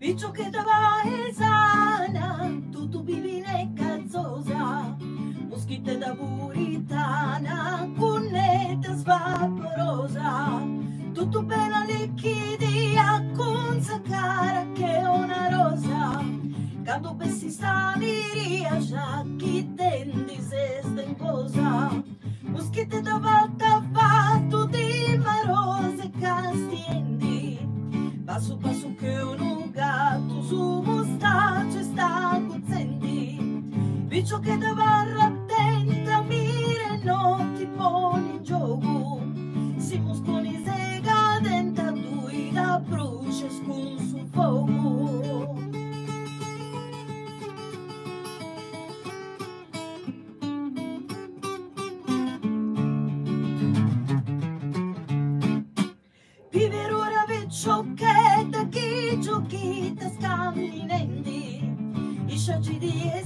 Piccio che dava esana, tutto bibine cazzosa, moschite da puritana, cunnetta svaporosa, tutto bella liquidia, con sa cara che è una rosa, quando bessi sta miria, già chi tendi se stencosa, moschite da vatta fatto di marose castiendi, passo passo che un gatto su mostaccio sta cozzenti, piccio che da barra attenta mire non ti pone in gioco, si muscoli se cadenta dui da brucia con su fuoco. Vivere ora vecchiocchetta che giochita scamminenti, i sciaggi di